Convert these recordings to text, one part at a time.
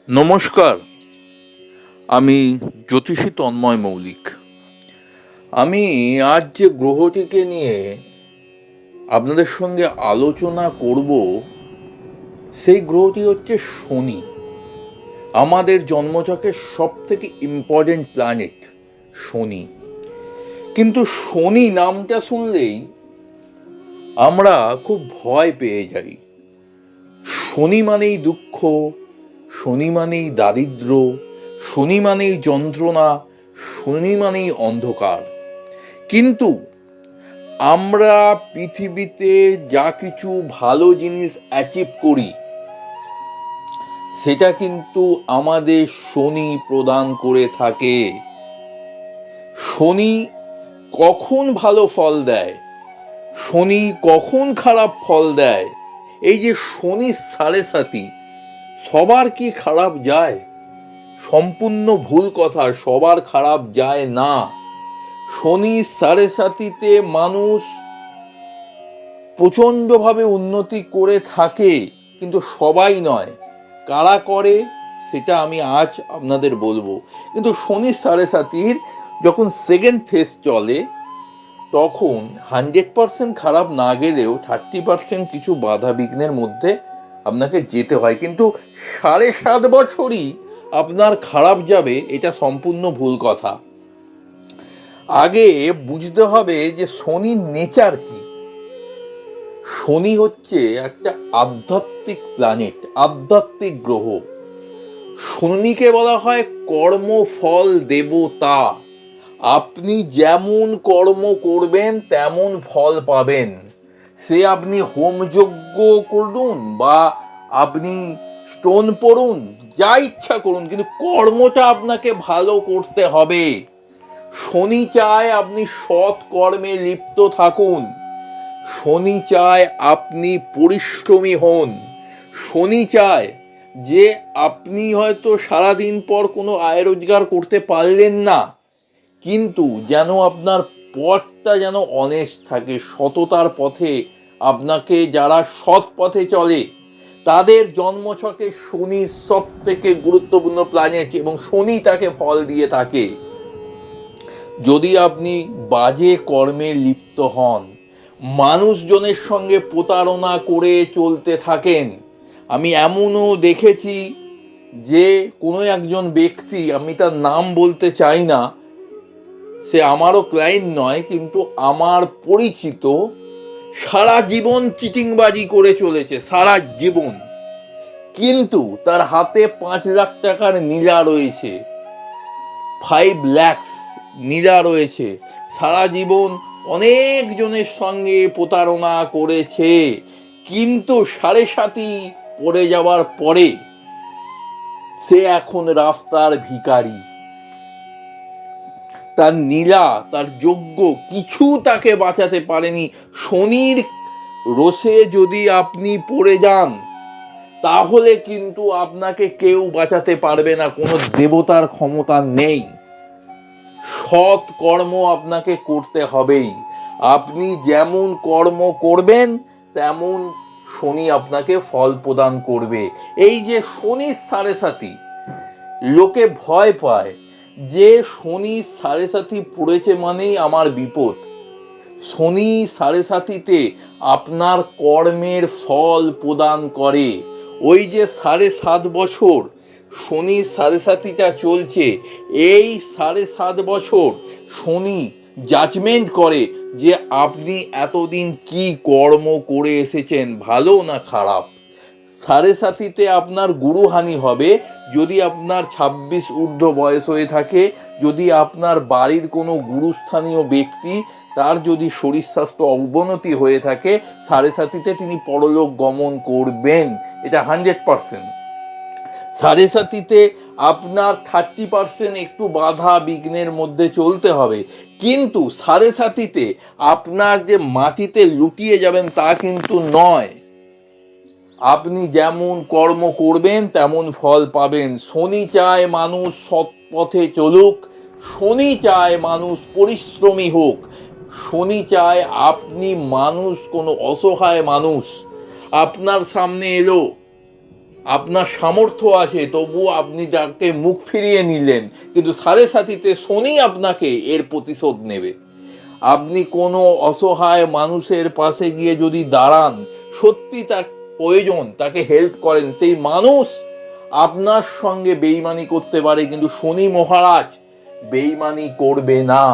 নমস্কার, আমি জ্যোতিষী তন্ময় মৌলিক। আমি আজ যে গ্রহটিকে নিয়ে আপনাদের সঙ্গে আলোচনা করব, সেই গ্রহটি হচ্ছে শনি। আমাদের জন্মছকের সব থেকে ইম্পর্টেন্ট প্ল্যানেট শনি। কিন্তু শনি নামটা শুনলেই আমরা খুব ভয় পেয়ে যাই। শনি মানেই দুঃখ, শনি মানেই দারিদ্র, শনি মানেই যন্ত্রণা, শনি মানেই অন্ধকার। কিন্তু আমরা পৃথিবীতে যা কিছু ভালো জিনিস অ্যাচিভ করি, সেটা কিন্তু আমাদের শনি প্রদান করে থাকে। শনি কখন ভালো ফল দেয়, শনি কখন খারাপ ফল দেয়, এই যে শনি সাড়ে সাতি, সবার কি খারাপ যায়? সম্পূর্ণ ভুল কথা, সবার খারাপ যায় না। শনি সাড়ে সাতিতে মানুষ প্রচণ্ডভাবে উন্নতি করে থাকে, কিন্তু সবাই নয়। কারা করে সেটা আমি আজ আপনাদের বলবো। কিন্তু শনি সাড়ে সাতির যখন সেকেন্ড ফেজ চলে, তখন 100% খারাপ না গেলেও 30% কিছু বাধা বিঘ্নের মধ্যে আপনাকে যেতে হয়। কিন্তু 7.5 বছরই আপনার খারাপ যাবে, এটা সম্পূর্ণ ভুল কথা। আগে বুঝতে হবে যে শনির নেচার কি। শনি হচ্ছে একটা আধ্যাত্মিক প্ল্যানেট, আধ্যাত্মিক গ্রহ। শনিকে বলা হয় কর্মফল দেবতা। আপনি যেমন কর্ম করবেন তেমন ফল পাবেন। সে আপনি হোমযজ্ঞ করুন বা আপনি স্টোন পড়ুন, যা ইচ্ছা করুন, কিন্তু কর্মটা আপনাকে ভালো করতে হবে। শনি চায় আপনি সৎ কর্মে লিপ্ত থাকুন। শনি চায় আপনি পরিশ্রমী হন। শনি চায় যে আপনি হয়তো সারাদিন পর কোনো আয় রোজগার করতে পারলেন না, কিন্তু যেন আপনার পথটা যেন অনেস্ট থাকে, সততার পথে। আপনাকে যারা সৎ পথে চলে তাদের জন্মছকে শনি সব থেকে গুরুত্বপূর্ণ প্ল্যানেট, এবং শনি তাকে ফল দিয়ে থাকে। যদি আপনি বাজে কর্মে লিপ্ত হন, মানুষজনের সঙ্গে প্রতারণা করে চলতে থাকেন, আমি এমনও দেখেছি যে কোনো একজন ব্যক্তি, আমি তার নাম বলতে চাই না, সে আমারও ক্লায়েন্ট নয়, কিন্তু আমার পরিচিত, সারা জীবন চিটিংবাজি করে চলেছে, সারা জীবন। কিন্তু তার হাতে 5 লাখ টাকার নীলা রয়েছে, 5 lakhs নীলা রয়েছে। সারা জীবন অনেক জনের সঙ্গে প্রতারণা করেছে, কিন্তু সাড়ে সাতি পড়ে যাওয়ার পরে সে এখন রাস্তার ভিখারি। তার নীলা, তার যোগ্য কিছু তাকে বাঁচাতে পারেনি। শনির রোষে যদি আপনি পড়ে যান, তাহলে কিন্তু আপনাকে কেউ বাঁচাতে পারবে না, কোনো দেবতার ক্ষমতা নেই। সৎ কর্ম আপনাকে করতে হবেই। আপনি যেমন কর্ম করবেন তেমন শনি আপনাকে ফল প্রদান করবে। এই যে শনি সাড়ে সাতি, লোকে ভয় পায় যে শনি সাড়ে সাতি পড়েছে মানেই আমার বিপদ। শনি সাড়ে সাতিতে আপনার কর্মের ফল প্রদান করে। ওই যে 7.5 বছর শনি সাড়ে সাতিটা চলছে, এই 7.5 বছর শনি জাজমেন্ট করে যে আপনি এতদিন কি কর্ম করে এসেছেন, ভালো না খারাপ। সাড়ে সাতিতে আপনার গুরুহানি হবে যদি আপনার 26 ঊর্ধ্ব বয়স হয়ে থাকে, যদি আপনার বাড়ির কোনো গুরুস্থানীয় ব্যক্তি, তার যদি শরীর স্বাস্থ্য অবনতি হয়ে থাকে, সাড়ে সাতিতে তিনি পরলোক গমন করবেন, এটা 100%। সাড়ে সাতিতে আপনার 30% একটু বাধা বিঘ্নের মধ্যে চলতে হবে, কিন্তু সাড়ে সাতিতে আপনার যে মাটিতে লুটিয়ে যাবেন তা কিন্তু নয়। আপনি যেমন কর্ম করবেন তেমন ফল পাবেন। শনি চায় মানুষ সৎ পথে চলুক, শনি চায় মানুষ পরিশ্রমী হোক, শনি চায় আপনি মানুষ, কোনো অসহায় মানুষ আপনার সামনে এলো, আপনার সামর্থ্য আছে, তবুও আপনি যাকে মুখ ফিরিয়ে নিলেন, কিন্তু 7.5-তে শনি আপনাকে এর প্রতিশোধ নেবে। আপনি কোনো অসহায় মানুষের পাশে গিয়ে যদি দাঁড়ান, সত্যি তার প্রয়োজন, তাকে হেল্প করেন, সেই মানুষ আপনার সঙ্গে বেইমানি করতে পারে, কিন্তু শনি মহারাজ বেইমানি করবে না।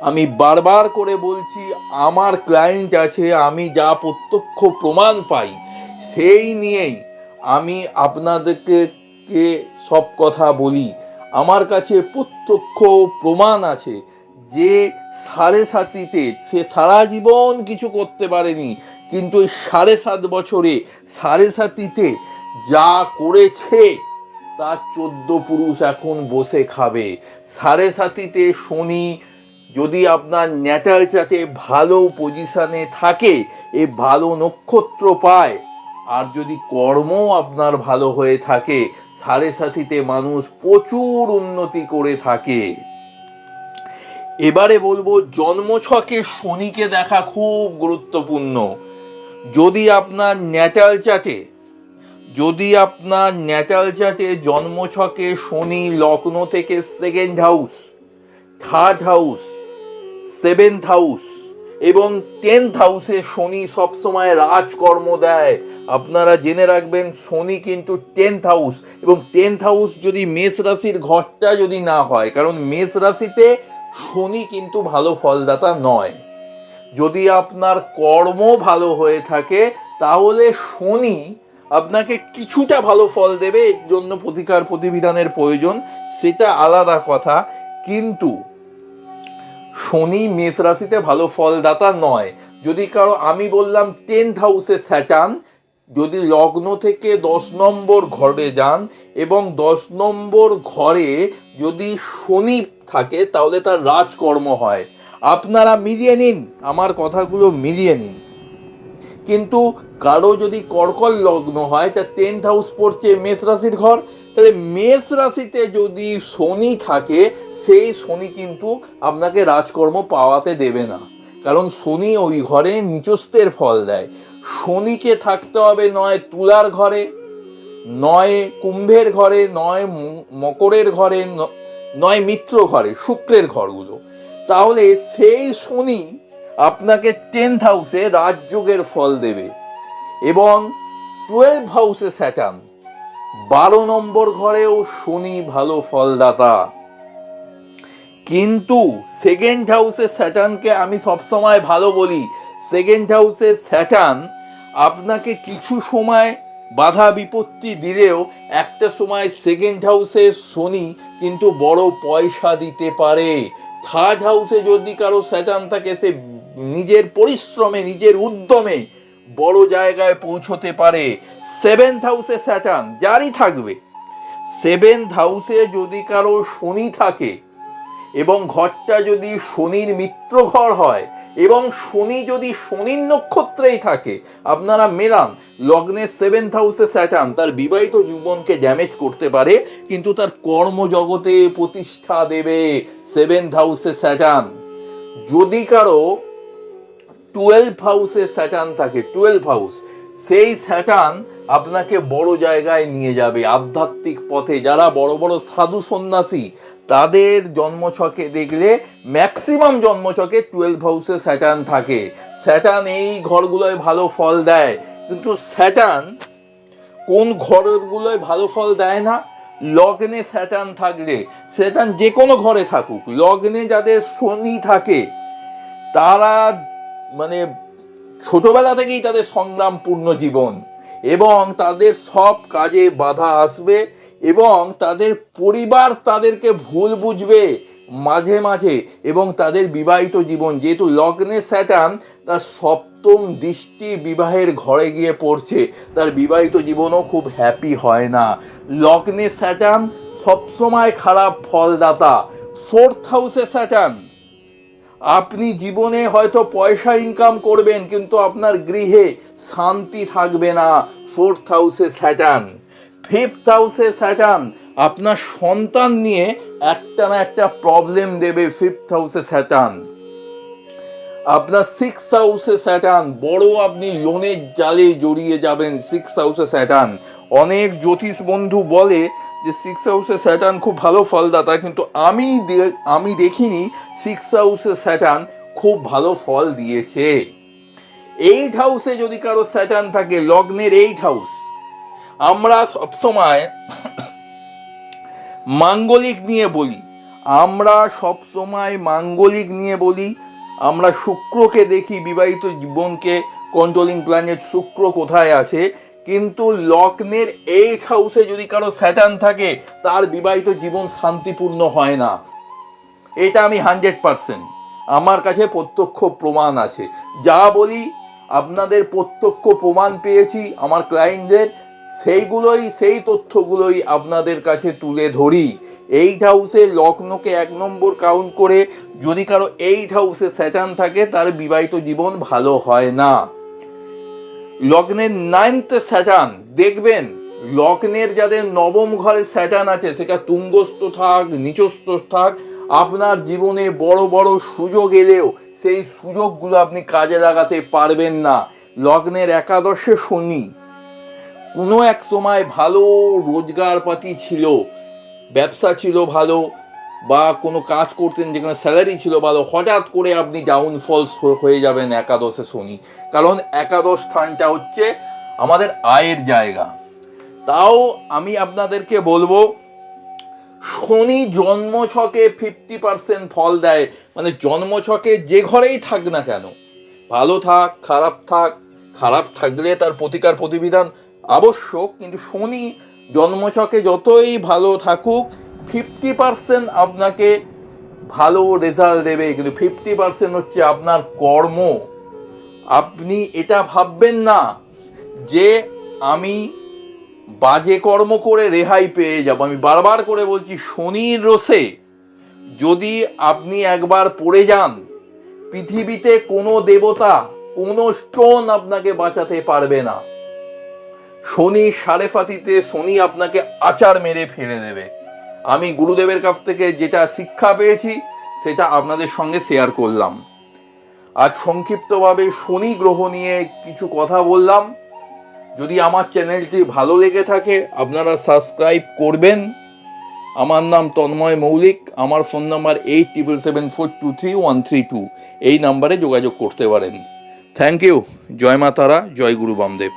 আমি বারবার করে বলছি, আমার ক্লায়েন্ট আছে, আমি যা প্রত্যক্ষ প্রমাণ পাই সেই নিয়েই আমি আপনাদেরকে সব কথা বলি। আমার কাছে প্রত্যক্ষ প্রমাণ আছে যে 7.5-তে সে সারা জীবন কিছু করতে পারেনি, কিন্তু এই 7.5 বছরে 7.5-তে যা করেছে তার 14 পুরুষ এখন বসে খাবে। 7.5-তে শনি যদি আপনার ন্যাটাল চার্টে ভালো পজিশনে থাকে, এ ভালো নক্ষত্র পায়, আর যদি কর্ম আপনার ভালো হয়ে থাকে, 7.5-তে মানুষ প্রচুর উন্নতি করে থাকে। এবারে বলবো, জন্মছকে শনিকে দেখা খুব গুরুত্বপূর্ণ। যদি আপনার ন্যাটাল চার্টে জন্মছকে শনি লগ্ন থেকে 2nd house, 3rd house, 7th house এবং 10th হাউসে শনি সবসময় রাজকর্ম দেয়। আপনারা জেনে রাখবেন, শনি কিন্তু 10th হাউস, এবং 10th হাউস যদি মেষ রাশির ঘরটা যদি না হয়, কারণ মেষ রাশিতে শনি কিন্তু ভালো ফলদাতা নয়। যদি আপনার কর্ম ভালো হয়ে থাকে, তাহলে শনি আপনাকে কিছুটা ভালো ফল দেবে, এর জন্য প্রতিকার প্রতিবিধানের প্রয়োজন, সেটা আলাদা কথা। কিন্তু শনি মেষ রাশিতে ভালো ফলদাতা নয়। যদি কারো, আমি বললাম 10th হাউসে স্যাটার্ন যদি লগ্ন থেকে 10 নম্বর ঘরে যান এবং 10 নম্বর ঘরে যদি শনি থাকে, তাহলে তার রাজকর্ম হয়। আপনারা মিলিয়ে নিন, আমার কথাগুলো মিলিয়ে নিন। কিন্তু কারো যদি কর্কট লগ্ন হয়, তা 10th হাউস পড়ছে মেষ রাশির ঘর, তাহলে মেষ রাশিতে যদি শনি থাকে, সেই শনি কিন্তু আপনাকে রাজকর্ম পাওয়াতে দেবে না, কারণ শনি ওই ঘরে নিচস্থের ফল দেয়। শনিকে থাকতে হবে নয় তুলার ঘরে, নয় কুম্ভের ঘরে, নয় মকরের ঘরে, নয় মিত্র ঘরে, শুক্রের ঘরগুলো। তাহলে সেই শনি আপনাকে 10th হাউসে রাজযোগের ফল দেবে। এবং 12 হাউসে স্যাটার্ন, 12 নম্বর ঘরেও শনি ভালো ফলদাতা। কিন্তু 2nd হাউসে স্যাটার্নকে আমি সবসময় ভালো বলি। 2nd হাউসে স্যাটার্ন আপনাকে কিছু সময় বাধা বিপত্তি দিলেও একটা সময় 2nd হাউসে শনি কিন্তু বড় পয়সা দিতে পারে। 3rd হাউসে যদি কারো স্যাটার্ন থাকে, সে নিজের পরিশ্রমে, নিজের উদ্যমে বড় জায়গায় পৌঁছতে পারে। 7th হাউসে স্যাটার্ন যারই থাকবে, 7th হাউসে যদি কারো শনি থাকে এবং ঘরটা যদি শনির মিত্র ঘর হয়, এবং শনি যদি শনির নক্ষত্রেই থাকে, আপনারা মেলান, লগ্নের 7th হাউসে স্যাটার্ন তার বিবাহিত জীবনকে ড্যামেজ করতে পারে, কিন্তু তার কর্মজগতে প্রতিষ্ঠা দেবে 7th হাউসে স্যাটার্ন। যদি কারো 12 হাউসে স্যাটার্ন থাকে, 12 হাউস, সেই স্যাটার্ন আপনাকে বড় জায়গায় নিয়ে যাবে আধ্যাত্মিক পথে। যারা বড় বড় সাধু সন্ন্যাসী, তাদের জন্মছকে দেখলে ম্যাক্সিমাম জন্মছকে 12 হাউসে স্যাটার্ন থাকে। স্যাটার্ন এই ঘরগুলোয় ভালো ফল দেয়। কিন্তু স্যাটার্ন কোন ঘরগুলোয় ভালো ফল দেয় না? লগ্নে স্যাটার্ন থাকলে, স্যাটার্ন যে কোনো ঘরে থাকুক, লগ্নে যাদের শনি থাকে, তারা মানে ছোটবেলা থেকেই তাদের সংগ্রামপূর্ণ জীবন, এবং তাদের সব কাজে বাধা আসবে, এবং তাদের পরিবার তাদেরকে ভুল বুঝবে মাঝে মাঝে, এবং তাদের বিবাহিত জীবন, যেহেতু লগ্নে স্যাটার্ন তার 7ম দৃষ্টি বিবাহের ঘরে গিয়ে পড়ছে, তার বিবাহিত জীবনও খুব হ্যাপি হয় না। লগ্নে স্যাটার্ন সবসময় খারাপ ফলদাতা। 4th হাউসে স্যাটার্ন, আপনি জীবনে হয়তো পয়সা ইনকাম করবেন, কিন্তু আপনার গৃহে শান্তি থাকবে না। 4th হাউসে স্যাটার্ন। 5th হাউসে স্যাটার্ন আপনার সন্তান নিয়ে একটা না একটা প্রবলেম দেবে। 5th হাউসে স্যাটার্ন আপনার 6th হাউসে স্যাটার্ন, বড় আপনি লোনের জালে জড়িয়ে যাবেন 6th হাউসে স্যাটার্ন। অনেক জ্যোতিষ বন্ধু বলে যে 6th হাউসে স্যাটার্ন খুব ভালো ফলদাতা, কিন্তু আমি দেখিনি 6th হাউসে স্যাটার্ন খুব ভালো ফল দিয়েছে। 8th হাউসে যদি কারো স্যাটার্ন থাকে, লগ্নের 8th হাউস, আমরা সবসময় মাঙ্গলিক নিয়ে বলি, আমরা শুক্রকে দেখি, বিবাহিত জীবনকে কন্ট্রোলিং প্ল্যানেট শুক্র কোথায় আছে, কিন্তু লগ্নের 8th হাউসে যদি কারো স্যাটার্ন থাকে তার বিবাহিত জীবন শান্তিপূর্ণ হয় না। এটা আমি 100%, আমার কাছে প্রত্যক্ষ প্রমাণ আছে। যা বলি আপনাদের প্রত্যক্ষ প্রমাণ পেয়েছি আমার ক্লায়েন্টদের, সেই তথ্যগুলোই আপনাদের কাছে তুলে ধরি। 8th হাউসে লগ্নকে 1 নম্বর কাউন্ট করে যদি কারো 8th হাউসে স্যাটার্ন থাকে তার বিবাহিত জীবন ভালো হয় না। লগ্নের 9th স্যাটার্ন দেখবেন, লগ্নের যাদের 9ম ঘরে স্যাটার্ন আছে, সেটা তুঙ্গস্থ থাক নিচস্থ থাক, আপনার জীবনে বড় বড় সুযোগ এলেও সেই সুযোগগুলো আপনি কাজে লাগাতে পারবেন না। লগ্নের 11 শনি, কোনো এক সময় ভালো রোজগারপাতি ছিল, ব্যবসা ছিল ভালো, বা কোনো কাজ করতেন যেখানে স্যালারি ছিল ভালো, হঠাৎ করে আপনি ডাউনফলস হয়ে যাবেন 11 শনি। কারণ 11 স্থানটা হচ্ছে আমাদের আয়ের জায়গা। তাও আমি আপনাদেরকে বলবো, শনি জন্মছকে 50% ফল দেয়। মানে জন্মছকে যে ঘরেই থাক না কেন, ভালো থাক খারাপ থাকলে তার প্রতিকার প্রতিবিধান আবশ্যক, কিন্তু শনি জন্মছকে যতই ভালো থাকুক 50% আপনাকে ভালো রেজাল্ট দেবে, কিন্তু 50% হচ্ছে আপনার কর্ম। আপনি এটা ভাববেন না যে আমি বাজে কর্ম করে রেহাই পেয়ে যাব। আমি বারবার করে বলছি, শনির রোষে যদি আপনি একবার পড়ে যান, পৃথিবীতে কোনো দেবতা, কোনো স্টোন আপনাকে বাঁচাতে পারবে না। শনি সাড়ে ফাতিতে শনি আপনাকে আচার মেরে ফেলে দেবে। আমি গুরুদেবের কাছ থেকে যেটা শিক্ষা পেয়েছি সেটা আপনাদের সঙ্গে শেয়ার করলাম। আজ সংক্ষিপ্তভাবে শনি গ্রহ নিয়ে কিছু কথা বললাম। যদি আমার চ্যানেলটি ভালো লেগে থাকে আপনারা সাবস্ক্রাইব করবেন। আমার নাম তন্ময় মৌলিক, আমার ফোন নাম্বার 8774233132, এই নাম্বারে যোগাযোগ করতে পারেন। Thank you. জয় মা তারা, জয় গুরু বামদেব।